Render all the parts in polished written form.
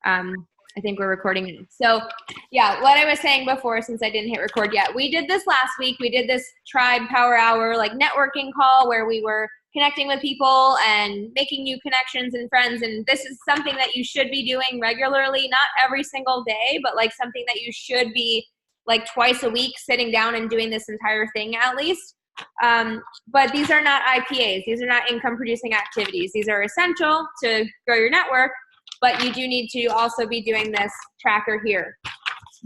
I think we're recording it. So yeah, what I was saying before, since I didn't hit record yet, we did this last week. We did this Tribe Power Hour like networking call where we were connecting with people and making new connections and friends. And this is something that you should be doing regularly, not every single day, but like something that you should be like twice a week sitting down and doing this entire thing at least. But these are not IPAs. These are not income producing activities. These are essential to grow your network, but you do need to also be doing this tracker here.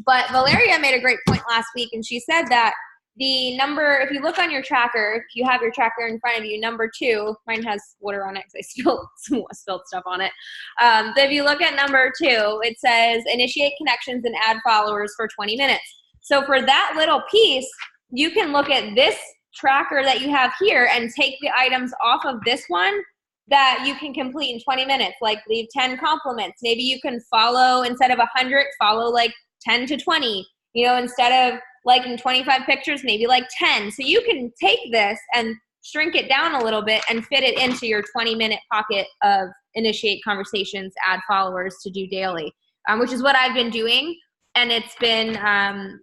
But Valeria made a great point last week, and she said that the number, if you look on your tracker, if you have your tracker in front of you, number 2, mine has water on it because I spilled stuff on it. So if you look at number 2, it says initiate connections and add followers for 20 minutes. So for that little piece, you can look at this tracker that you have here and take the items off of this one that you can complete in 20 minutes, like leave 10 compliments. Maybe you can follow, instead of 100, follow like 10 to 20. You know, instead of liking 25 pictures, maybe like 10. So you can take this and shrink it down a little bit and fit it into your 20-minute pocket of initiate conversations, add followers to do daily, which is what I've been doing. And it's been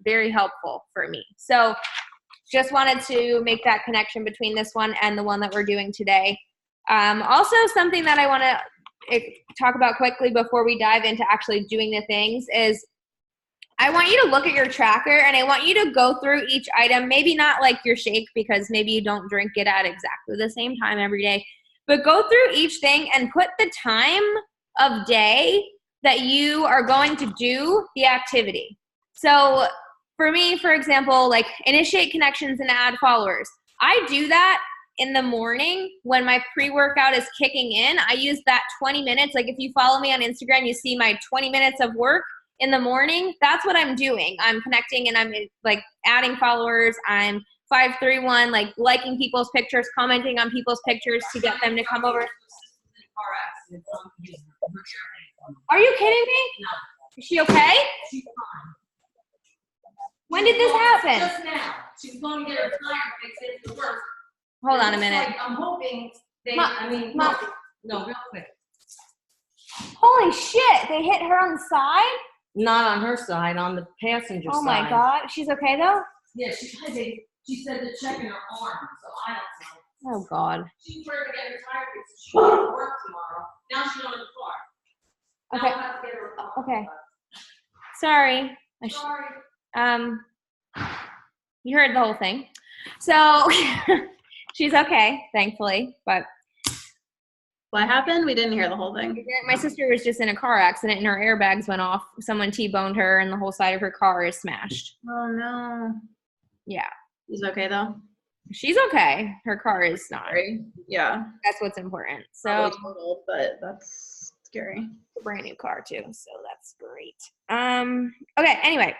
very helpful for me. So just wanted to make that connection between this one and the one that we're doing today. Also, something that I want to talk about quickly before we dive into actually doing the things is I want you to look at your tracker and I want you to go through each item, maybe not like your shake because maybe you don't drink it at exactly the same time every day, but go through each thing and put the time of day that you are going to do the activity. So for me, for example, like initiate connections and add followers. I do that in the morning when my pre-workout is kicking in. I use that 20 minutes. Like if you follow me on Instagram, you see my 20 minutes of work in the morning. That's what I'm doing. I'm connecting and I'm like adding followers. I'm 531, like liking people's pictures, commenting on people's pictures to get them to come over. Are you kidding me? No. Is she okay? She's fine. When did this happen? Just now. She's going to get her tire fixed at the work. Hold on a minute. Like, I'm hoping they, Mom, no, real quick. Holy shit, they hit her on the side? Not on her side, on the passenger side. Oh my God. She's okay though? Yeah, she said to check in her arm, so I don't know. Oh God. She's ready to get her tire fixed. She's going to work tomorrow. Now she's on the car. Okay. Now I'll have to get her a car. Okay. Sorry. Sorry. You heard the whole thing. So she's okay, thankfully, but what happened? We didn't hear the whole thing. my sister was just in a car accident and her airbags went off. Someone T-boned her and the whole side of her car is smashed. Oh no. Yeah. She's okay though? She's okay. Her car is not. Yeah. That's what's important. So probably totaled, but that's scary. A brand new car too, so that's great. Okay, anyway.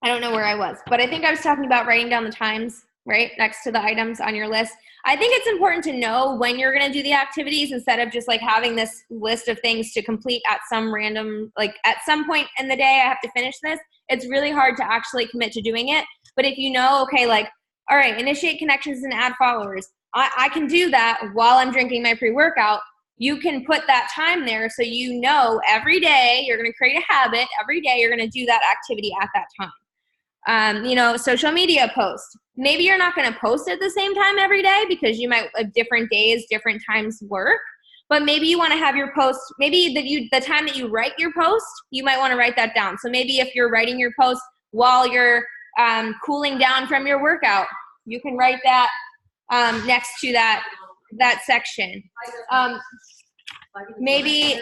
I don't know where I was, but I think I was talking about writing down the times, right, next to the items on your list. I think it's important to know when you're going to do the activities instead of just like having this list of things to complete at some random, like at some point in the day I have to finish this. It's really hard to actually commit to doing it. But if you know, okay, like, all right, initiate connections and add followers. I can do that while I'm drinking my pre-workout. You can put that time there so you know every day you're going to create a habit. Every day you're going to do that activity at that time. You know, social media post. Maybe you're not going to post at the same time every day because you might have different days, different times work. But maybe you want to have your post, maybe the time that you write your post, you might want to write that down. So maybe if you're writing your post while you're cooling down from your workout, you can write that next to that section. Maybe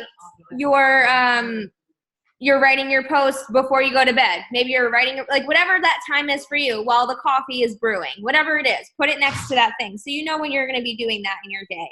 you're writing your post before you go to bed. Maybe you're writing, like whatever that time is for you while the coffee is brewing, whatever it is, put it next to that thing. So you know when you're going to be doing that in your day.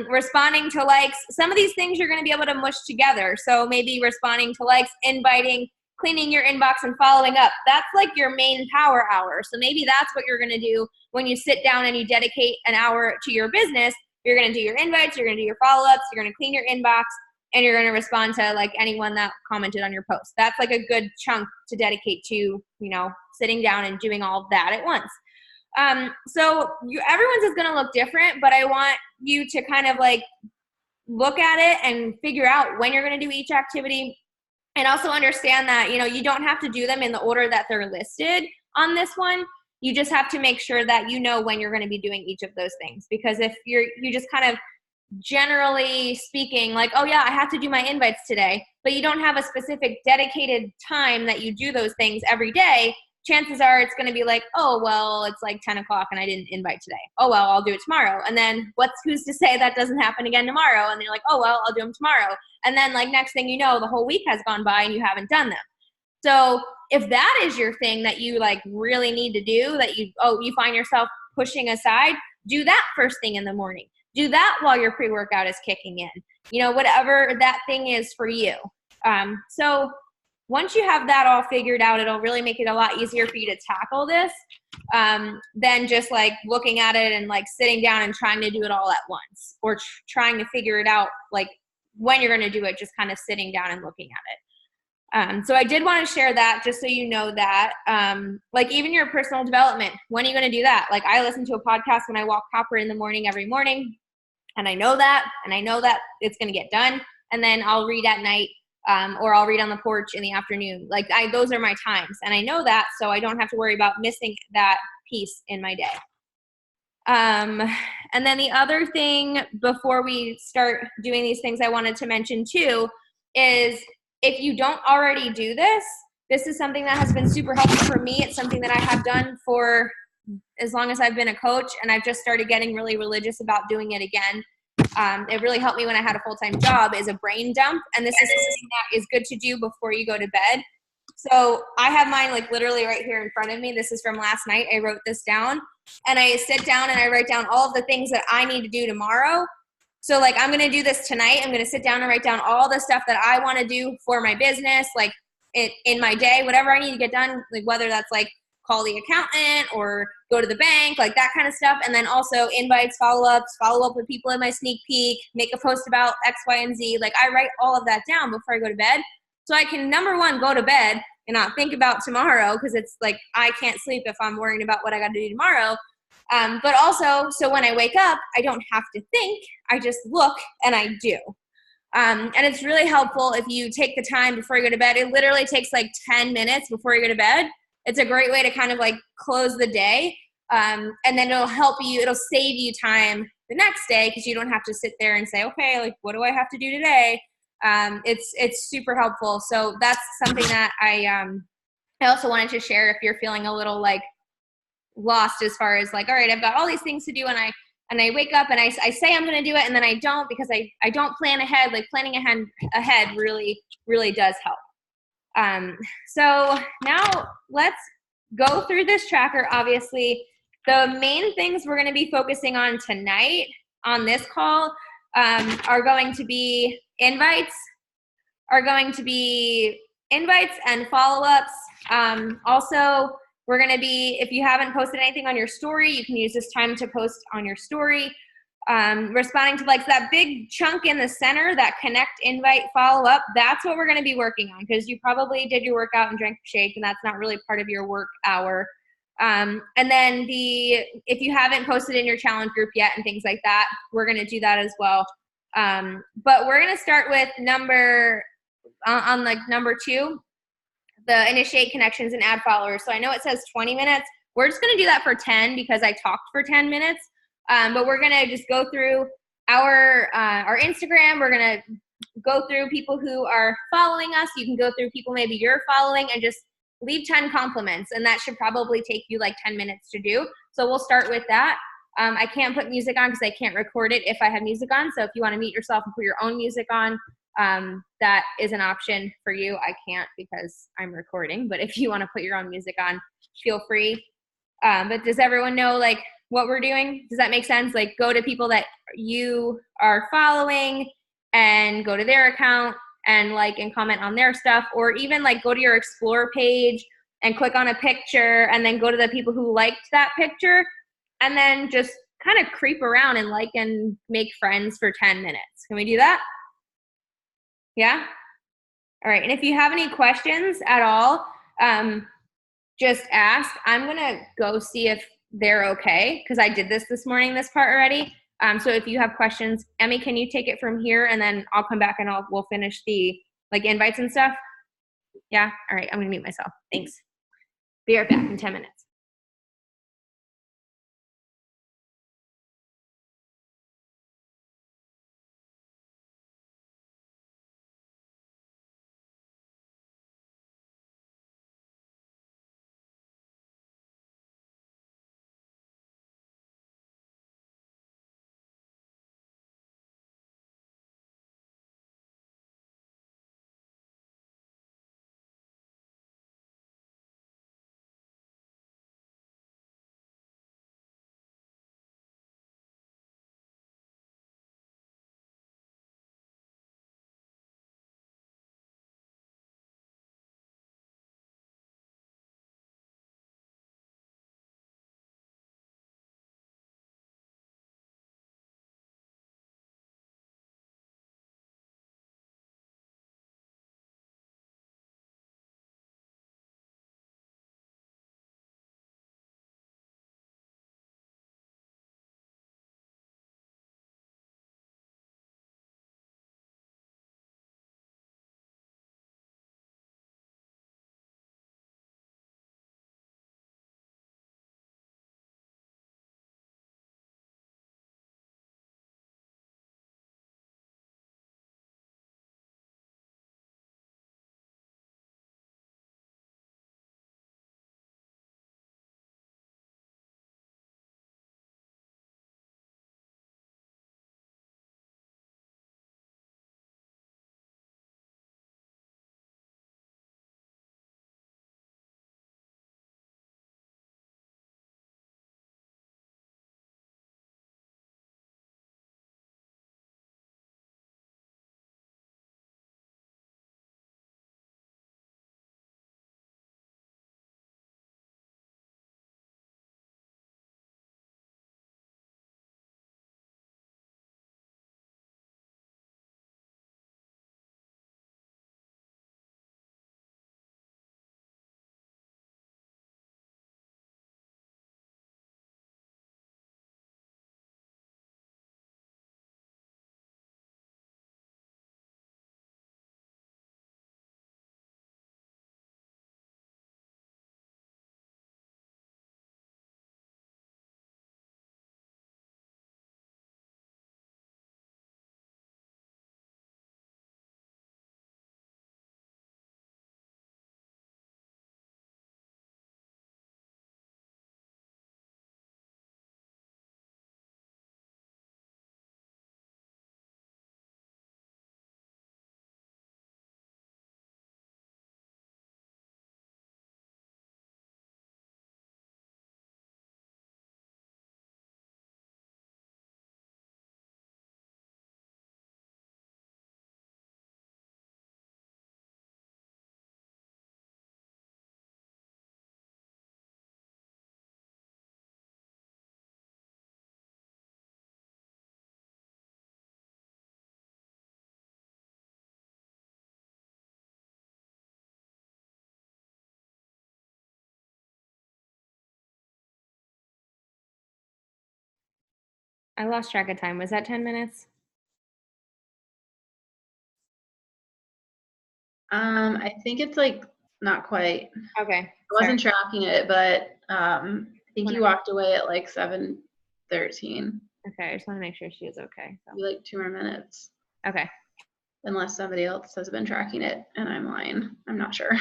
Responding to likes, some of these things you're going to be able to mush together. So maybe responding to likes, inviting, cleaning your inbox and following up. That's like your main power hour. So maybe that's what you're going to do when you sit down and you dedicate an hour to your business. You're going to do your invites, you're going to do your follow-ups, you're going to clean your inbox, and you're going to respond to like anyone that commented on your post. That's like a good chunk to dedicate to, you know, sitting down and doing all of that at once. So everyone's is going to look different, but I want you to kind of like look at it and figure out when you're going to do each activity. And also understand that, you don't have to do them in the order that they're listed on this one. You just have to make sure that you know when you're going to be doing each of those things. Because if you just kind of generally speaking, like, oh yeah, I have to do my invites today, but you don't have a specific dedicated time that you do those things every day, chances are it's going to be like, oh, well, it's like 10 o'clock and I didn't invite today. Oh, well, I'll do it tomorrow. And then who's to say that doesn't happen again tomorrow? And you're like, oh, well, I'll do them tomorrow. And then like next thing you know, the whole week has gone by and you haven't done them. So if that is your thing that you like really need to do, that you find yourself pushing aside, do that first thing in the morning. Do that while your pre-workout is kicking in, whatever that thing is for you. So once you have that all figured out, it'll really make it a lot easier for you to tackle this than just like looking at it and like sitting down and trying to do it all at once, or trying to figure it out like when you're going to do it, just kind of sitting down and looking at it. So I did want to share that just so you know that, like even your personal development, when are you going to do that? Like I listen to a podcast when I walk Copper in the morning every morning, and I know that it's going to get done. And then I'll read at night, or I'll read on the porch in the afternoon. Like those are my times, and I know that, so I don't have to worry about missing that piece in my day. And then the other thing before we start doing these things I wanted to mention too is, if you don't already do this, this is something that has been super helpful for me. It's something that I have done for as long as I've been a coach, and I've just started getting really religious about doing it again. It really helped me when I had a full-time job, is a brain dump. And this is something that is good to do before you go to bed. So I have mine like literally right here in front of me. This is from last night. I wrote this down, and I sit down and I write down all of the things that I need to do tomorrow. So like, I'm going to do this tonight. I'm going to sit down and write down all the stuff that I want to do for my business, like in my day, whatever I need to get done, like whether that's like call the accountant or go to the bank, like that kind of stuff. And then also invites, follow-ups, follow up with people in my sneak peek, make a post about X, Y, and Z. Like I write all of that down before I go to bed. So I can, number one, go to bed and not think about tomorrow, because it's like I can't sleep if I'm worrying about what I got to do tomorrow. But also, so when I wake up, I don't have to think. I just look and I do. And it's really helpful if you take the time before you go to bed. It literally takes like 10 minutes before you go to bed. It's a great way to kind of like close the day. And then it'll help you, it'll save you time the next day, because you don't have to sit there and say, okay, like what do I have to do today? It's super helpful. So that's something that I also wanted to share if you're feeling a little like lost as far as like, all right, I've got all these things to do, and I wake up and I say I'm going to do it, and then I don't, because I don't plan ahead. Like planning ahead really, really does help. So now let's go through this tracker. Obviously, the main things we're going to be focusing on tonight on this call are going to be invites and follow-ups. Also, we're going to be, if you haven't posted anything on your story, you can use this time to post on your story. Responding to like that big chunk in the center, that connect, invite, follow up, that's what we're going to be working on, because you probably did your workout and drank a shake, and that's not really part of your work hour. And then if you haven't posted in your challenge group yet and things like that, we're going to do that as well. But we're going to start with number 2, the initiate connections and add followers. So I know it says 20 minutes. We're just going to do that for 10 because I talked for 10 minutes. But we're going to just go through our Instagram. We're going to go through people who are following us. You can go through people maybe you're following and just leave 10 compliments. And that should probably take you like 10 minutes to do. So we'll start with that. I can't put music on because I can't record it if I have music on. So if you want to mute yourself and put your own music on, that is an option for you. I can't because I'm recording. But if you want to put your own music on, feel free. But does everyone know like what we're doing? Does that make sense? Like go to people that you are following and go to their account and like and comment on their stuff, or even like go to your explore page and click on a picture and then go to the people who liked that picture and then just kind of creep around and like and make friends for 10 minutes. Can we do that? Yeah? All right. And if you have any questions at all, just ask. I'm going to go see if they're okay, because I did this morning, this part already. So if you have questions, Emmy, can you take it from here and then I'll come back and we'll finish the like invites and stuff? Yeah? All right, I'm gonna mute myself. Thanks. Be right back in 10 minutes. I lost track of time. Was that 10 minutes? I think it's like not quite. Okay. I wasn't tracking it, but I think you walked away at like 7:13. Okay, I just want to make sure she is okay. So. Maybe like 2 more minutes, Okay. unless somebody else has been tracking it and I'm lying. I'm not sure.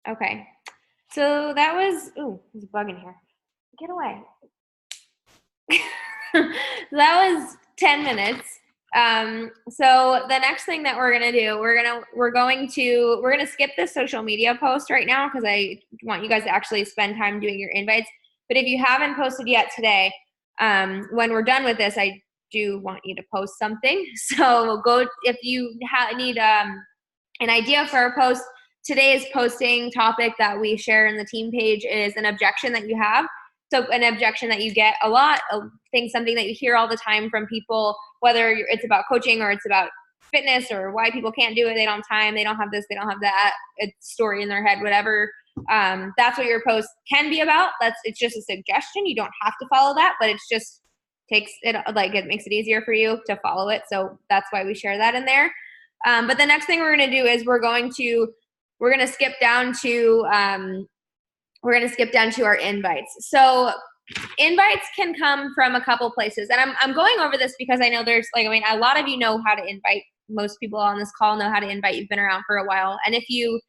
Okay. So that was, ooh, there's a bug in here. Get away. That was 10 minutes. So the next thing that we're gonna do, we're going to skip this social media post right now because I want you guys to actually spend time doing your invites. But if you haven't posted yet today, when we're done with this, I do want you to post something. So go if you need an idea for a post. Today's posting topic that we share in the team page is an objection that you have. So an objection that you get a lot, something that you hear all the time from people, whether it's about coaching or it's about fitness or why people can't do it, they don't have time, they don't have this, they don't have that, it's story in their head, whatever. That's what your post can be about. It's just a suggestion. You don't have to follow that, but it's just it makes it easier for you to follow it. So that's why we share that in there. But the next thing we're going to do is we're going to skip down to our invites. So invites can come from a couple places, and I'm going over this because I know a lot of you know how to invite. Most people on this call know how to invite. You've been around for a while, and if you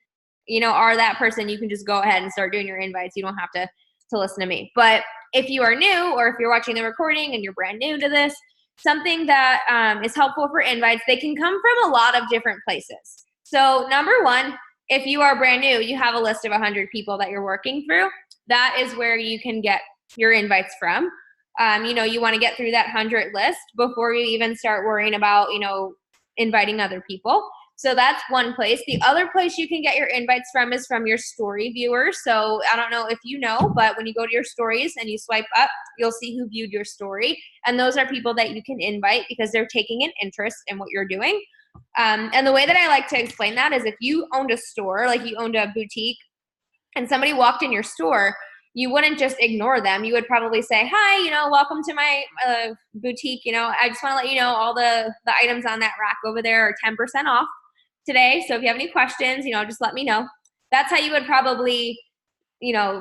are that person, you can just go ahead and start doing your invites. You don't have to listen to me. But if you are new, or if you're watching the recording and you're brand new to this, something that is helpful for invites, they can come from a lot of different places. So number one, if you are brand new, you have a list of 100 people that you're working through. That is where you can get your invites from. You want to get through that 100 list before you even start worrying about, inviting other people. So that's one place. The other place you can get your invites from is from your story viewers. So I don't know if you know, but when you go to your stories and you swipe up, you'll see who viewed your story. And those are people that you can invite because they're taking an interest in what you're doing. And the way that I like to explain that is if you owned a store, like you owned a boutique, and somebody walked in your store, you wouldn't just ignore them. You would probably say, hi, welcome to my boutique. I just want to let you know all the items on that rack over there are 10% off today. So if you have any questions, just let me know. That's how you would probably,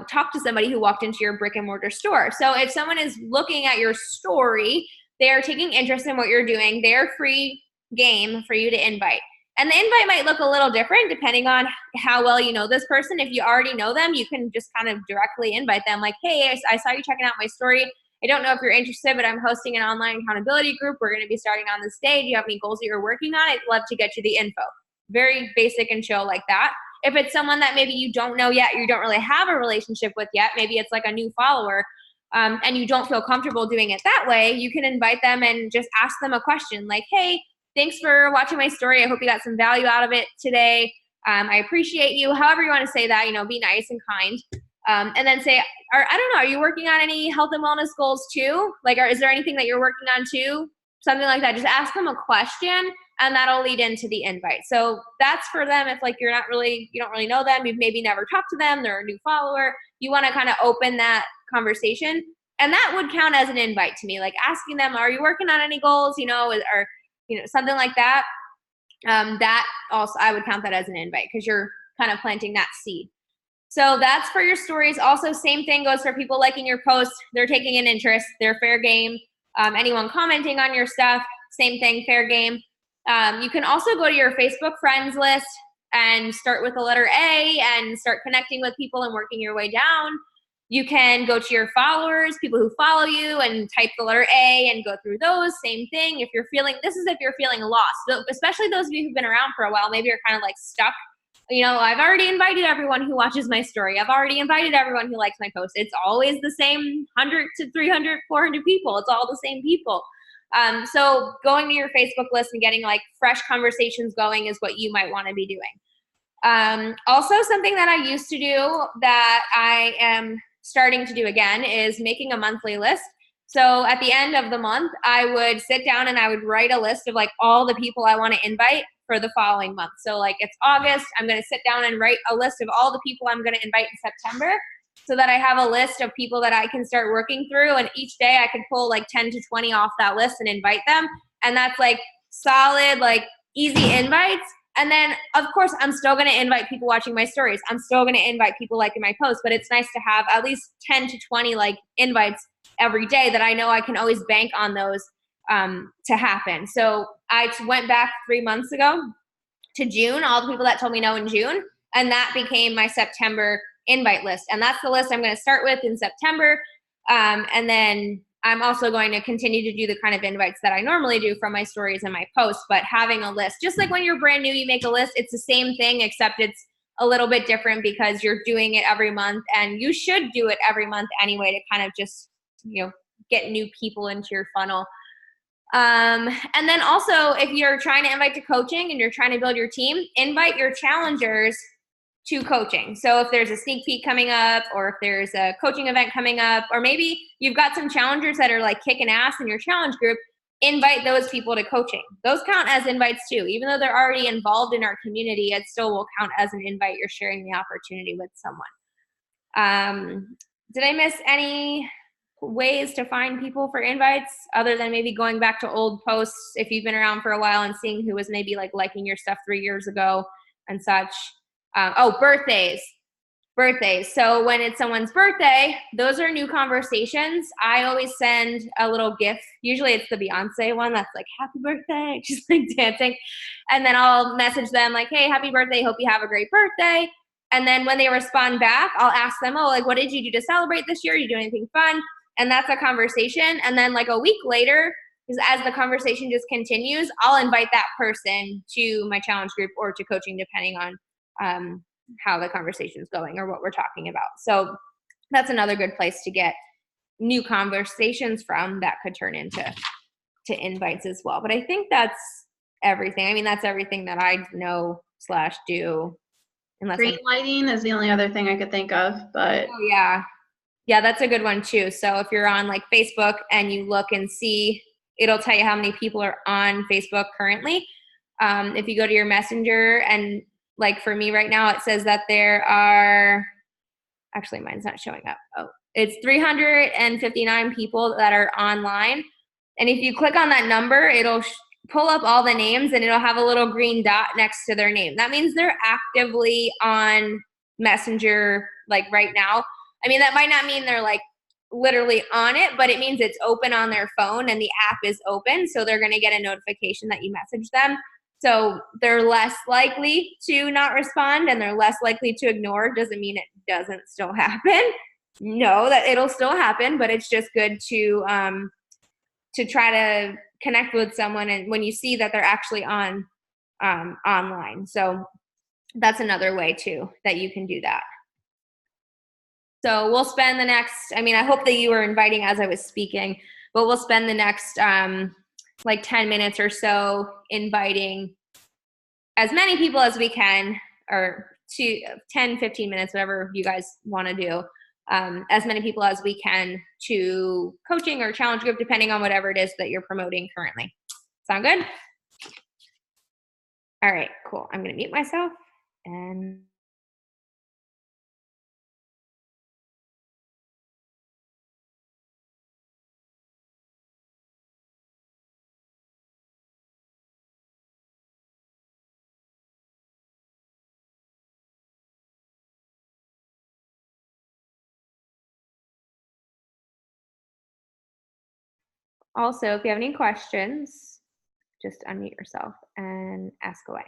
talk to somebody who walked into your brick and mortar store. So if someone is looking at your story, they are taking interest in what you're doing. They're free game for you to invite. And the invite might look a little different depending on how well you know this person. If you already know them, you can just kind of directly invite them like, hey, I saw you checking out my story. I don't know if you're interested, but I'm hosting an online accountability group. We're going to be starting on this day. Do you have any goals that you're working on? I'd love to get you the info. Very basic and chill like that. If it's someone that maybe you don't know yet, you don't really have a relationship with yet, maybe it's like a new follower, and you don't feel comfortable doing it that way, you can invite them and just ask them a question like, hey, thanks for watching my story. I hope you got some value out of it today. I appreciate you. However you want to say that, be nice and kind. And then say, I don't know, are you working on any health and wellness goals too? Is there anything that you're working on too? Something like that. Just ask them a question and that'll lead into the invite. So that's for them if you don't really know them, you've maybe never talked to them, they're a new follower, you want to kind of open that conversation. And that would count as an invite to me, asking them, are you working on any goals, or something like that. That also, I would count that as an invite because you're kind of planting that seed. So that's for your stories. Also, same thing goes for people liking your posts. They're taking an interest. They're fair game. Anyone commenting on your stuff, same thing, fair game. You can also go to your Facebook friends list and start with the letter A and start connecting with people and working your way down. You can go to your followers, people who follow you, and type the letter A and go through those. Same thing. If you're feeling lost, so especially those of you who've been around for a while, maybe you're kind of stuck. I've already invited everyone who watches my story. I've already invited everyone who likes my post. It's always the same 100 to 300, 400 people. It's all the same people. So going to your Facebook list and getting fresh conversations going is what you might want to be doing. Also, something that I used to do that I am starting to do again is making a monthly list. So at the end of the month, I would sit down and I would write a list of all the people I want to invite for the following month. So it's August, I'm going to sit down and write a list of all the people I'm going to invite in September so that I have a list of people that I can start working through. And each day I could pull 10 to 20 off that list and invite them. And that's solid, easy invites. And then, of course, I'm still going to invite people watching my stories. I'm still going to invite people liking my posts, but it's nice to have at least 10 to 20 invites every day that I know I can always bank on those to happen. So I went back 3 months ago to June, all the people that told me no in June, And that became my September invite list. And that's the list I'm going to start with in September. And then I'm also going to continue to do the kind of invites that I normally do from my stories and my posts, but having a list, just like when you're brand new, you make a list, it's the same thing, except it's a little bit different because you're doing it every month, and you should do it every month anyway to kind of just, get new people into your funnel. And then also, if you're trying to invite to coaching and you're trying to build your team, invite your challengers to coaching. So if there's a sneak peek coming up, or if there's a coaching event coming up, or maybe you've got some challengers that are like kicking ass in your challenge group, invite those people to coaching. Those count as invites too. Even though they're already involved in our community, it still will count as an invite. You're sharing the opportunity with someone. Did I miss any ways to find people for invites other than maybe going back to old posts if you've been around for a while and seeing who was maybe like liking your stuff 3 years ago and such? Birthdays. So when it's someone's birthday, those are new conversations. I always send a little GIF. Usually it's the Beyonce one that's like, happy birthday, just like dancing. And then I'll message them like, hey, happy birthday. Hope you have a great birthday. And then when they respond back, I'll ask them, oh, like, what did you do to celebrate this year? Did you do anything fun? And that's a conversation. And then like a week later, because as the conversation just continues, I'll invite that person to my challenge group or to coaching, depending on how the conversation is going or what we're talking about. So that's another good place to get new conversations from that could turn into invites as well. But I think that's everything. I mean, that's everything that I know/do. Green lighting is the only other thing I could think of, but. Oh, yeah. Yeah, that's a good one too. So if you're on like Facebook and you look and see, it'll tell you how many people are on Facebook currently. If you go to your messenger, and like for me right now, it says that there are, actually mine's not showing up. Oh, it's 359 people that are online. And if you click on that number, it'll pull up all the names and it'll have a little green dot next to their name. That means they're actively on Messenger like right now. I mean, that might not mean they're like literally on it, but it means it's open on their phone and the app is open. So they're going to get a notification that you message them. So they're less likely to not respond and they're less likely to ignore. Doesn't mean it doesn't still happen. No, that it'll still happen, but it's just good to try to connect with someone, and when you see that they're actually on online. So that's another way too that you can do that. So we'll spend the next, I hope that you were inviting as I was speaking, but we'll spend the next like 10 minutes or so inviting as many people as we can, or 10, 15 minutes, whatever you guys want to do, as many people as we can to coaching or challenge group, depending on whatever it is that you're promoting currently. Sound good? All right, cool. I'm going to mute myself and also, if you have any questions, just unmute yourself and ask away.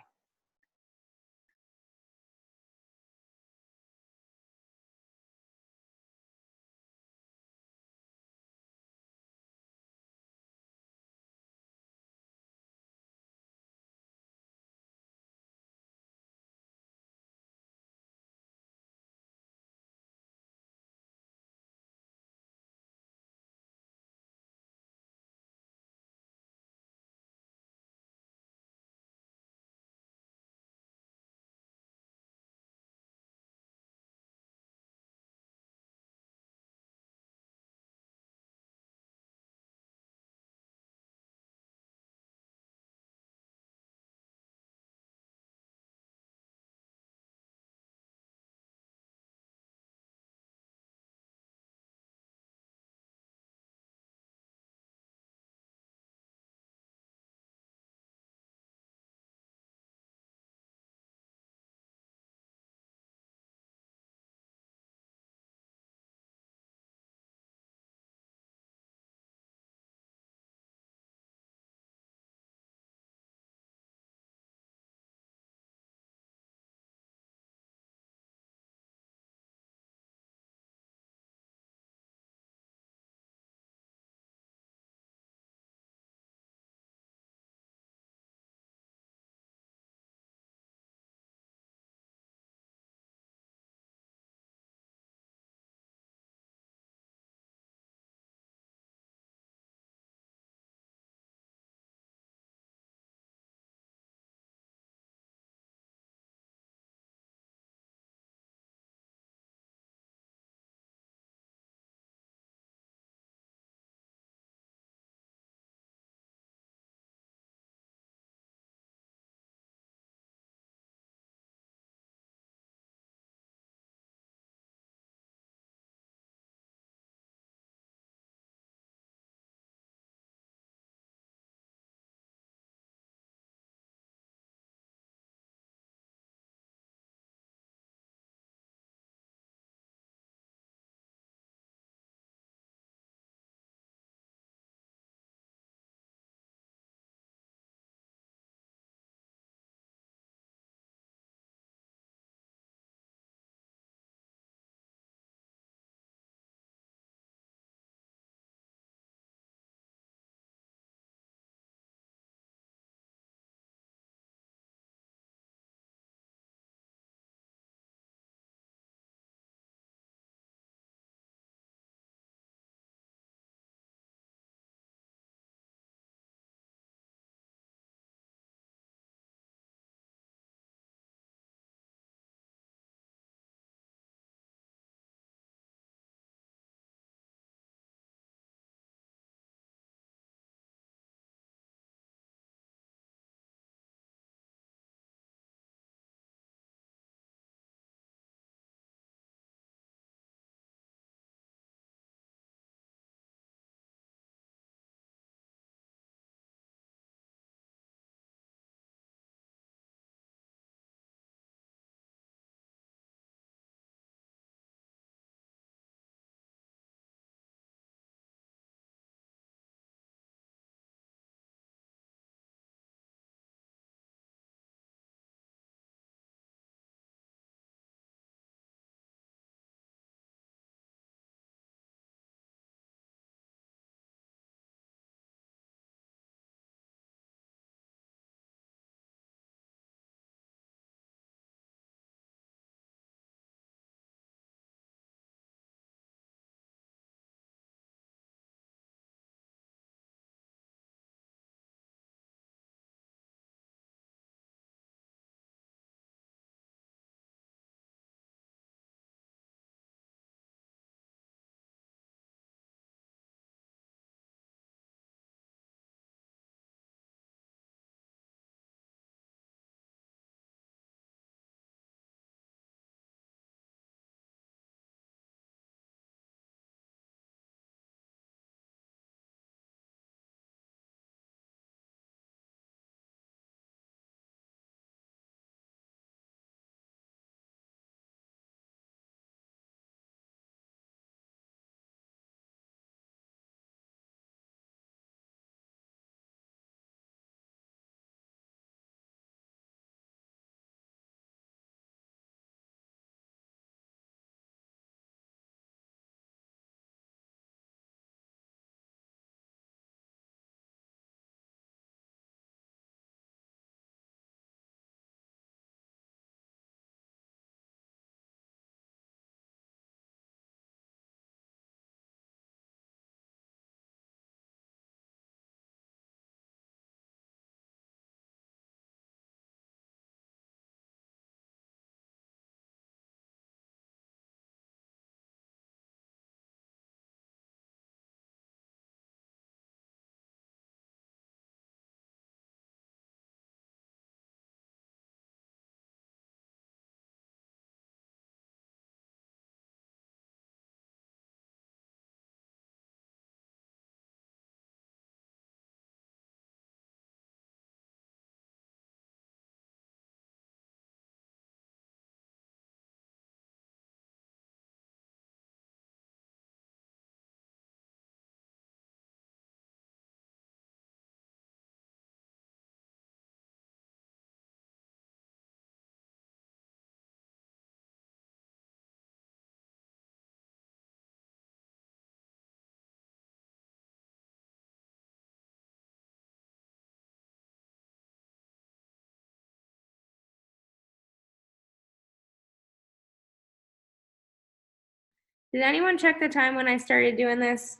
Did anyone check the time when I started doing this?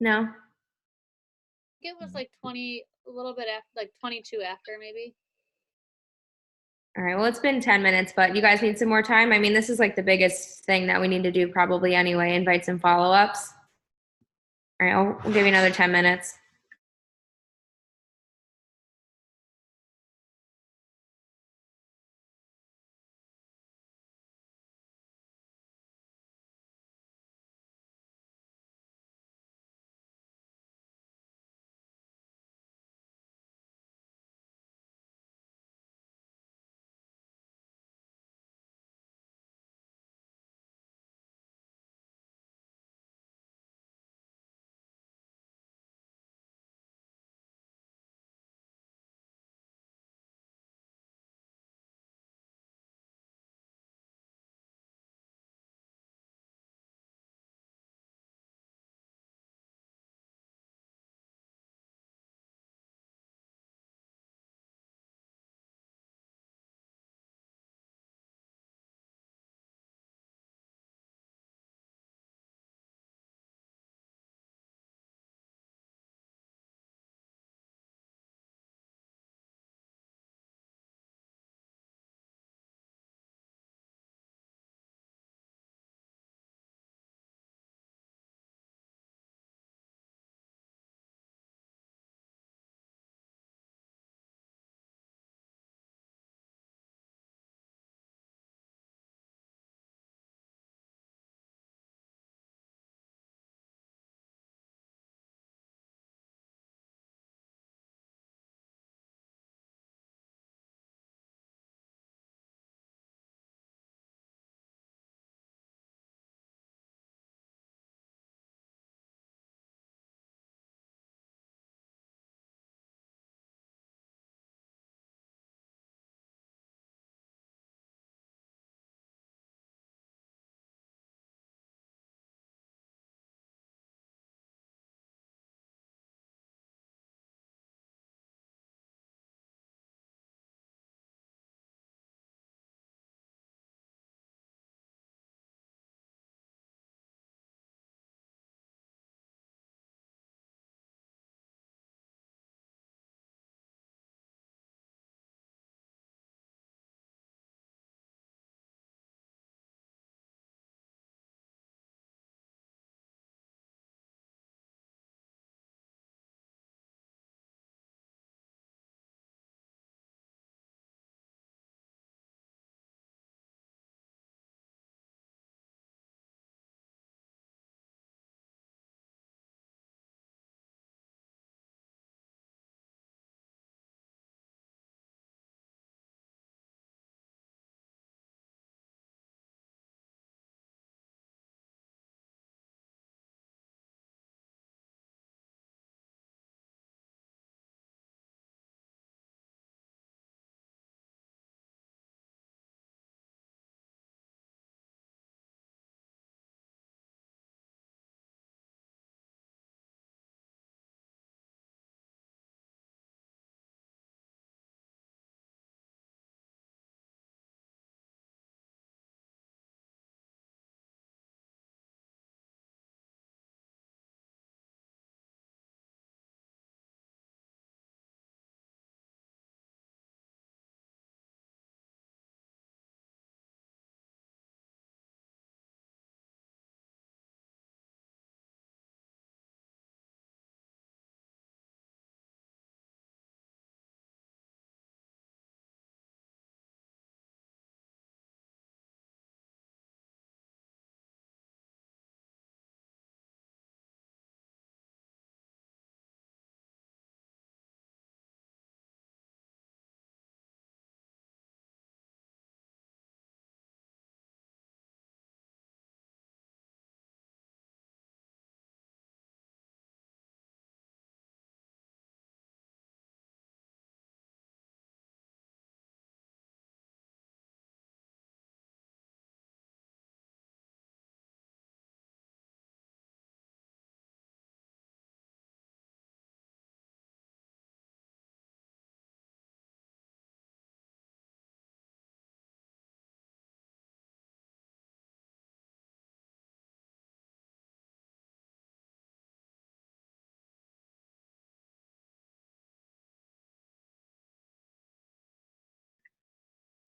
No? It was like 20, a little bit after, like 22 after maybe. All right, well, it's been 10 minutes, but you guys need some more time? I mean, this is like the biggest thing that we need to do probably anyway, invite some follow-ups. All right, I'll give you another 10 minutes.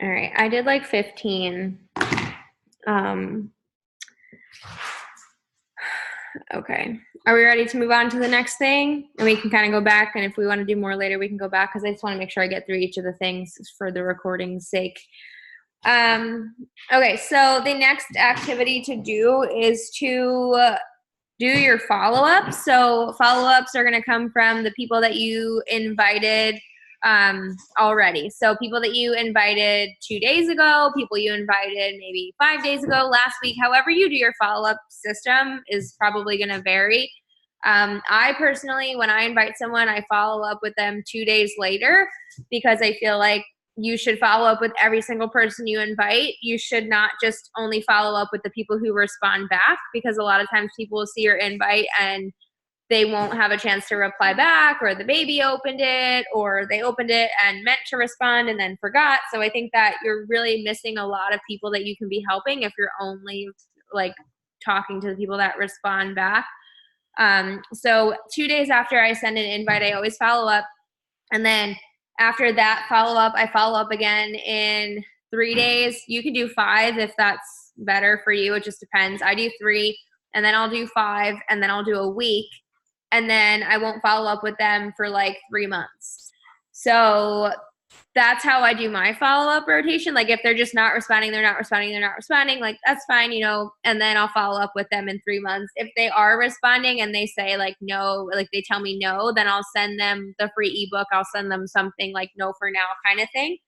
All right, I did like 15. Okay. Are we ready to move on to the next thing? And we can kind of go back, and if we want to do more later, we can go back because I just want to make sure I get through each of the things for the recording's sake. Okay, so the next activity to do is to do your follow-ups. So follow-ups are going to come from the people that you invited already. So people that you invited 2 days ago, people you invited maybe 5 days ago, last week, however you do your follow-up system is probably going to vary. I personally, when I invite someone, I follow up with them 2 days later because I feel like you should follow up with every single person you invite. You should not just only follow up with the people who respond back, because a lot of times people will see your invite and they won't have a chance to reply back, or the baby opened it, or they opened it and meant to respond and then forgot. So I think that you're really missing a lot of people that you can be helping if you're only like talking to the people that respond back. So 2 days after I send an invite, I always follow up. And then after that follow up, I follow up again in 3 days. You can do 5 if that's better for you. It just depends. I do 3, and then I'll do 5, and then I'll do a week. And then I won't follow up with them for like 3 months. So that's how I do my follow-up rotation. Like if they're just not responding, they're not responding, like that's fine, and then I'll follow up with them in 3 months. If they are responding and they say like no, like they tell me no, then I'll send them the free ebook. I'll send them something like no for now kind of thing.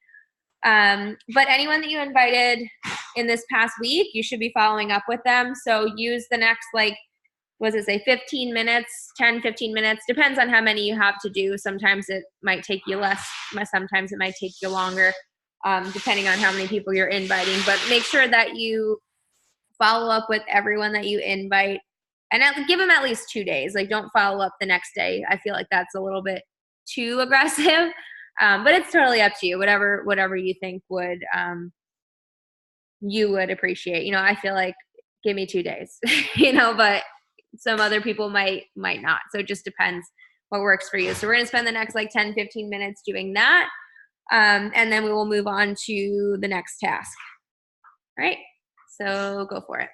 But anyone that you invited in this past week, you should be following up with them. So use the next 15 minutes, 10, 15 minutes, depends on how many you have to do. Sometimes it might take you less, sometimes it might take you longer, depending on how many people you're inviting. But make sure that you follow up with everyone that you invite, and give them at least 2 days. Like don't follow up the next day. I feel like that's a little bit too aggressive, but it's totally up to you. Whatever you think you would appreciate. I feel like give me 2 days, but some other people might not. So it just depends what works for you. So we're going to spend the next 10, 15 minutes doing that. And then we will move on to the next task. All right. So go for it.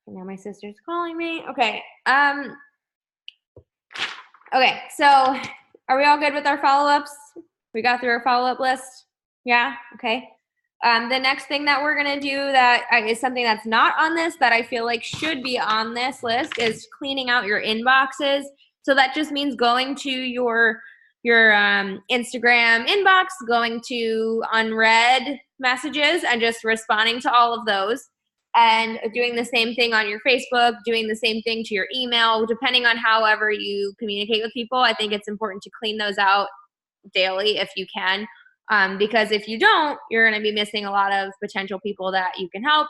Now my sister's calling me. Okay. Okay. So are we all good with our follow-ups? We got through our follow-up list? Yeah? Okay. The next thing that we're going to do that is something that's not on this that I feel like should be on this list is cleaning out your inboxes. So that just means going to your Instagram inbox, going to unread messages and just responding to all of those, and doing the same thing on your Facebook, doing the same thing to your email, depending on however you communicate with people. I think it's important to clean those out daily if you can, because if you don't, you're going to be missing a lot of potential people that you can help,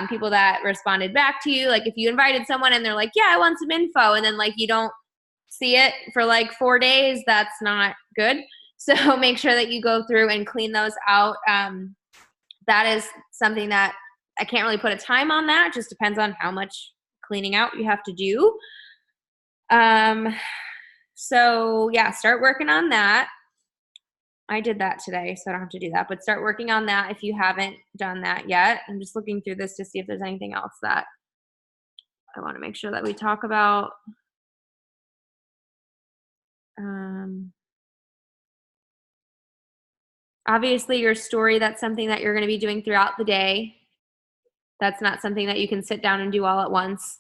people that responded back to you. Like if you invited someone and they're like, yeah, I want some info, and then like you don't see it for like 4 days, that's not good. So make sure that you go through and clean those out. That is something that I can't really put a time on that. It just depends on how much cleaning out you have to do. So yeah, start working on that. I did that today, so I don't have to do that, but start working on that if you haven't done that yet. I'm just looking through this to see if there's anything else that I want to make sure that we talk about. Obviously your story, that's something that you're going to be doing throughout the day. That's not something that you can sit down and do all at once.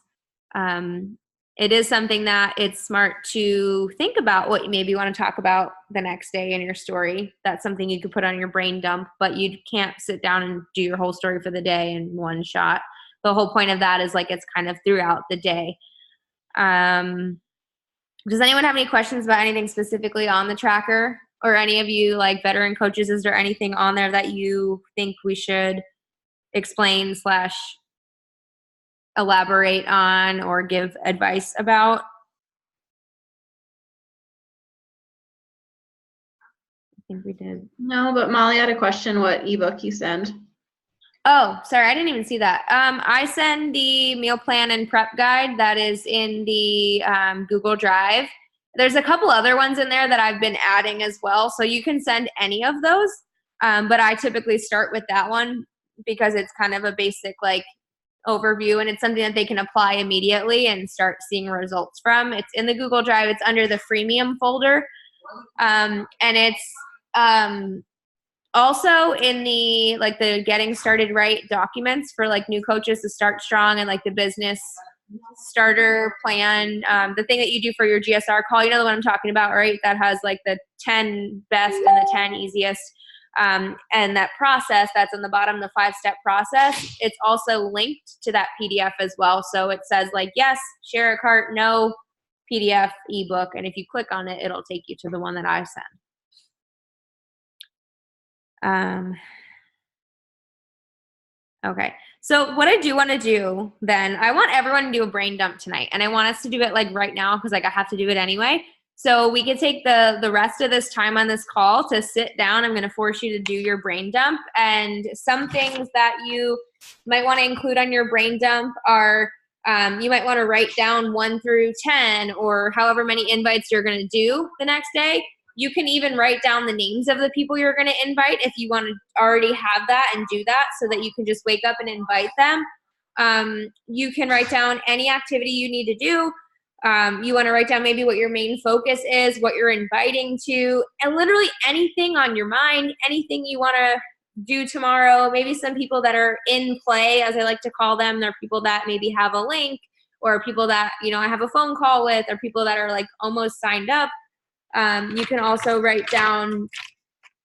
It is something that it's smart to think about what you maybe want to talk about the next day in your story. That's something you could put on your brain dump, but you can't sit down and do your whole story for the day in one shot. The whole point of that is like it's kind of throughout the day. Does anyone have any questions about anything specifically on the tracker? Or any of you like veteran coaches, is there anything on there that you think we should explain / elaborate on or give advice about? I think we did. No, but Molly had a question what ebook you send. Oh, sorry, I didn't even see that. I send the meal plan and prep guide that is in the Google Drive. There's a couple other ones in there that I've been adding as well, so you can send any of those. But I typically start with that one because it's kind of a basic like overview, and it's something that they can apply immediately and start seeing results from. It's in the Google Drive. It's under the freemium folder, and it's also in the like the getting started right documents for like new coaches to start strong, and like the business starter plan, the thing that you do for your GSR call, you know the one I'm talking about, right? That has like the 10 best and the 10 easiest, and that process that's on the bottom, the 5-step process, it's also linked to that PDF as well. So it says like, yes, share a cart, no, PDF, ebook, and if you click on it, it'll take you to the one that I send. Okay. So what I do want to do then, I want everyone to do a brain dump tonight, and I want us to do it like right now because like I have to do it anyway. So we could take the rest of this time on this call to sit down. I'm going to force you to do your brain dump, and some things that you might want to include on your brain dump are you might want to write down 1 through 10 or however many invites you're going to do the next day. You can even write down the names of the people you're going to invite if you want to already have that and do that so that you can just wake up and invite them. You can write down any activity you need to do. You want to write down maybe what your main focus is, what you're inviting to, and literally anything on your mind, anything you want to do tomorrow. Maybe some people that are in play, as I like to call them, they're people that maybe have a link, or people that, you know, I have a phone call with, or people that are like almost signed up. You can also write down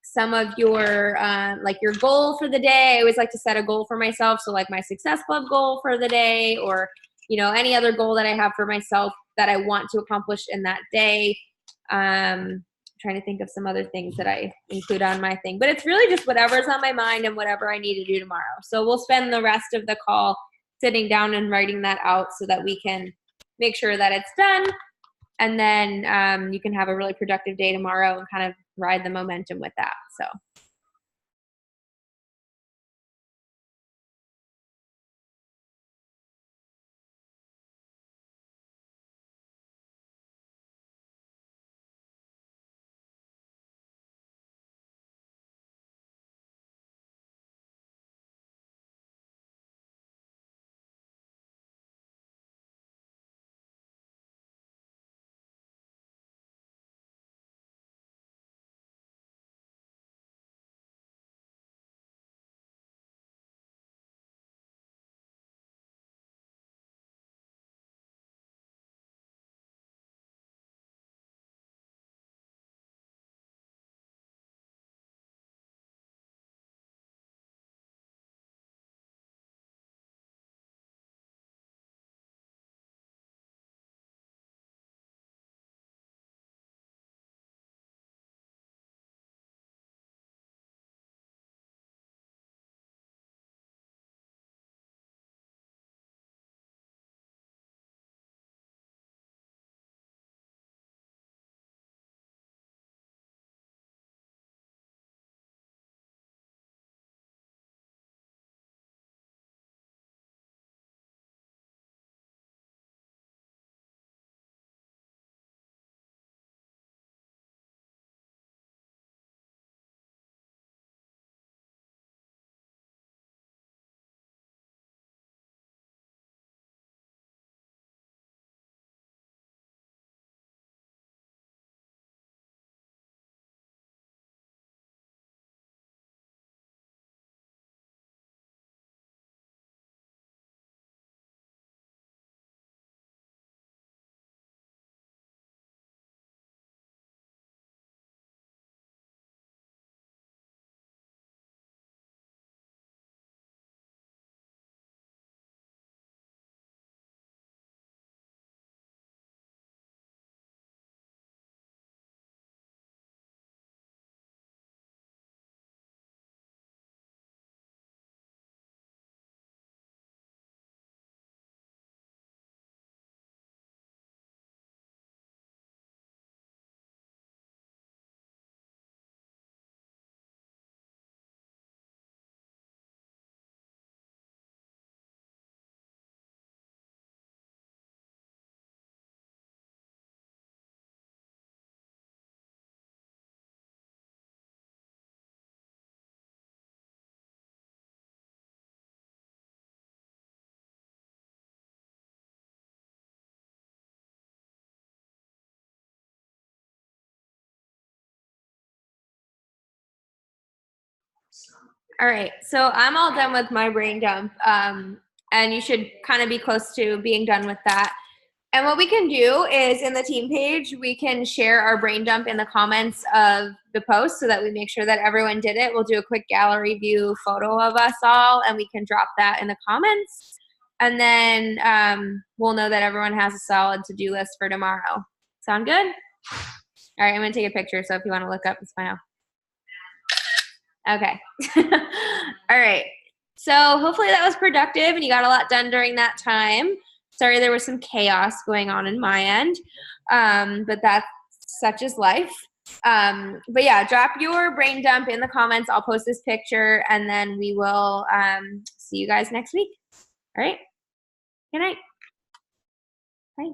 some of your like your goal for the day. I always like to set a goal for myself. So like my Success Club goal for the day, or, you know, any other goal that I have for myself that I want to accomplish in that day. Trying to think of some other things that I include on my thing, but it's really just whatever's on my mind and whatever I need to do tomorrow. So we'll spend the rest of the call sitting down and writing that out so that we can make sure that it's done. And then you can have a really productive day tomorrow and kind of ride the momentum with that. So All right, so I'm all done with my brain dump, and you should kind of be close to being done with that. And what we can do is in the team page, we can share our brain dump in the comments of the post so that we make sure that everyone did it. We'll do a quick gallery view photo of us all, and we can drop that in the comments. And then we'll know that everyone has a solid to-do list for tomorrow. Sound good? All right, I'm going to take a picture, so if you want to look up and smile. Okay. All right. So hopefully that was productive and you got a lot done during that time. Sorry there was some chaos going on in my end, but that's such is life. But yeah, drop your brain dump in the comments. I'll post this picture and then we will see you guys next week. All right. Good night. Bye.